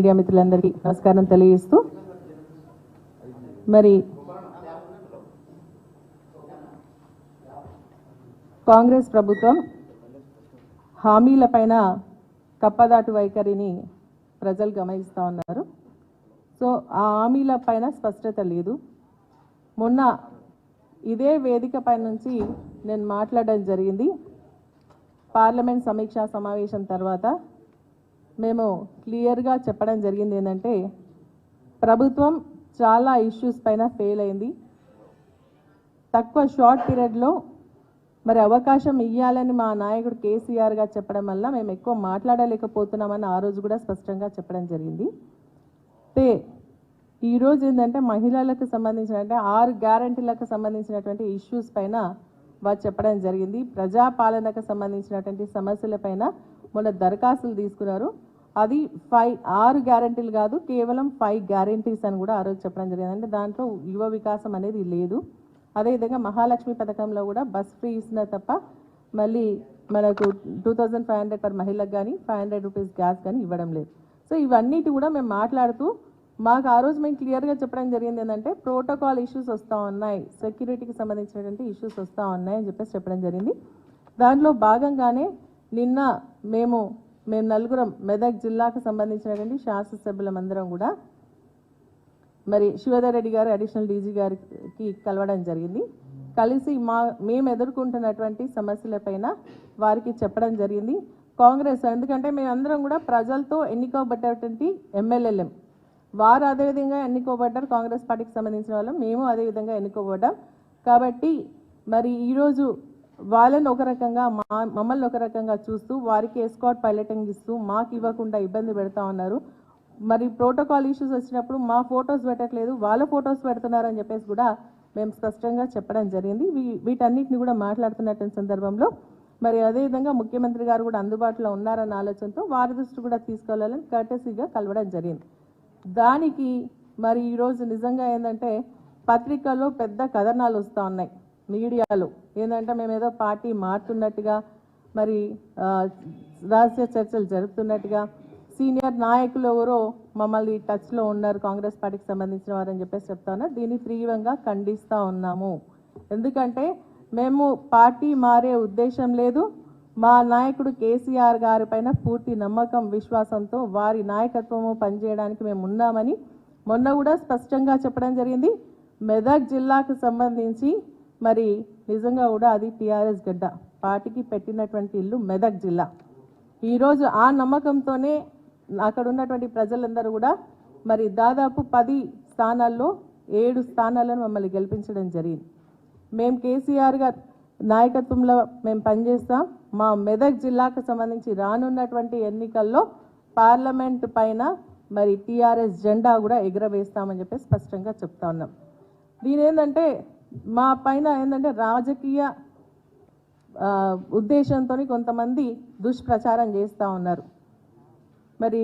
Media మిత్రులందరికీ నమస్కారం తెలియజేస్తూ మరి కాంగ్రెస్ ప్రభుత్వం హామీలపైన కప్పదాటు వైఖరిని ప్రజలు గమనిస్తూ ఉన్నారు. సో ఆ హామీలపైన స్పష్టత లేదు. మొన్న ఇదే వేదిక పై నుంచి నేను మాట్లాడడం జరిగింది. పార్లమెంట్ సమీక్షా సమావేశం తర్వాత మేము క్లియర్గా చెప్పడం జరిగింది ఏంటంటే ప్రభుత్వం చాలా ఇష్యూస్ పైన ఫెయిల్ అయింది. తక్కువ షార్ట్ పీరియడ్లో మరి అవకాశం ఇవ్వాలని మా నాయకుడు కేసీఆర్ గారు చెప్పడం వల్ల మేము ఎక్కువ మాట్లాడలేకపోతున్నామని ఆ రోజు కూడా స్పష్టంగా చెప్పడం జరిగింది. ఈరోజు ఏంటంటే మహిళలకు సంబంధించిన 6 గ్యారంటీలకు సంబంధించినటువంటి ఇష్యూస్ పైన వారు చెప్పడం జరిగింది. ప్రజాపాలనకు సంబంధించినటువంటి సమస్యలపైన మొన్న దరఖాస్తులు తీసుకున్నారు. అది 6 గ్యారంటీలు కాదు, కేవలం 5 గ్యారంటీస్ అని కూడా ఆ రోజు చెప్పడం జరిగింది. అంటే దాంట్లో యువ వికాసం అనేది లేదు. అదేవిధంగా మహాలక్ష్మి పథకంలో కూడా బస్ ఫ్రీ ఇస్తున్నా తప్ప మళ్ళీ మనకు 2500 పర్ మహిళకు కానీ 500 రూపీస్ గ్యాస్ కానీ ఇవ్వడం లేదు. సో ఇవన్నిటి కూడా మేము మాట్లాడుతూ మాకు ఆ రోజు మేము క్లియర్గా చెప్పడం జరిగింది ఏంటంటే ప్రోటోకాల్ ఇష్యూస్ వస్తూ ఉన్నాయి, సెక్యూరిటీకి సంబంధించినటువంటి ఇష్యూస్ వస్తూ ఉన్నాయి అని చెప్పడం జరిగింది. దాంట్లో భాగంగానే నిన్న మేము నలుగురం మెదక్ జిల్లాకు సంబంధించినటువంటి శాసనసభ్యులందరం కూడా మరి శివధర్ రెడ్డి గారు అడిషనల్ డీజీ గారికి కలవడం జరిగింది. కలిసి మేము ఎదుర్కొంటున్నటువంటి సమస్యలపైన వారికి చెప్పడం జరిగింది. కాంగ్రెస్ ఎందుకంటే మేమందరం కూడా ప్రజలతో ఎన్నుకోబడ్డటువంటి ఎమ్మెల్యేలం, వారు అదేవిధంగా ఎన్నుకోబడ్డారు. కాంగ్రెస్ పార్టీకి సంబంధించిన వాళ్ళు మేము అదేవిధంగా ఎన్నుకోబడ్డాం. కాబట్టి మరి ఈరోజు వాళ్ళని ఒక రకంగా మమ్మల్ని ఒక రకంగా చూస్తూ వారికి ఎస్కాట్ పైలటింగ్ ఇస్తూ మాకు ఇవ్వకుండా ఇబ్బంది పెడతా ఉన్నారు. మరి ప్రోటోకాల్ ఇష్యూస్ వచ్చినప్పుడు మా ఫొటోస్ పెట్టట్లేదు, వాళ్ళ ఫొటోస్ పెడుతున్నారని చెప్పేసి కూడా మేము స్పష్టంగా చెప్పడం జరిగింది. వీటన్నిటిని కూడా మాట్లాడుతున్నటువంటి సందర్భంలో మరి అదేవిధంగా ముఖ్యమంత్రి గారు కూడా అందుబాటులో ఉన్నారన్న ఆలోచనతో వారి దృష్టి కూడా తీసుకెళ్లాలని కర్టెసీగా కలవడం జరిగింది. దానికి మరి ఈరోజు నిజంగా ఏంటంటే పత్రికల్లో పెద్ద కథనాలు వస్తూ ఉన్నాయి, మీడియాలో ఏంటంటే మేము ఏదో పార్టీ మారుతున్నట్టుగా, మరి రహస్య చర్చలు జరుపుతున్నట్టుగా, సీనియర్ నాయకులు ఎవరో మమ్మల్ని టచ్లో ఉన్నారు కాంగ్రెస్ పార్టీకి సంబంధించిన వారని చెప్పేసి చెప్తా ఉన్నారు. దీన్ని తీవ్రంగా ఖండిస్తూ ఉన్నాము. ఎందుకంటే మేము పార్టీ మారే ఉద్దేశం లేదు. మా నాయకుడు కేసీఆర్ గారి పైన పూర్తి నమ్మకం విశ్వాసంతో వారి నాయకత్వము పనిచేయడానికి మేము ఉన్నామని మొన్న కూడా స్పష్టంగా చెప్పడం జరిగింది. మెదక్ జిల్లాకు సంబంధించి మరి నిజంగా కూడా అది టీఆర్ఎస్ గడ్డ, పార్టీకి పెట్టినటువంటి ఇల్లు మెదక్ జిల్లా. ఈరోజు ఆ నమ్మకంతోనే అక్కడ ఉన్నటువంటి ప్రజలందరూ కూడా మరి దాదాపు 10 స్థానాల్లో 7 స్థానాలను మమ్మల్ని గెలిపించడం జరిగింది. మేము కేసీఆర్ గారు నాయకత్వంలో మేము పనిచేస్తాం. మా మెదక్ జిల్లాకు సంబంధించి రానున్నటువంటి ఎన్నికల్లో పార్లమెంట్ పైన మరి టీఆర్ఎస్ జెండా కూడా ఎగురవేస్తామని చెప్పి స్పష్టంగా చెప్తా ఉన్నాం. దీని ఏంటంటే మా పైన ఏంటంటే రాజకీయ ఉద్దేశంతో కొంతమంది దుష్ప్రచారం చేస్తూ ఉన్నారు. మరి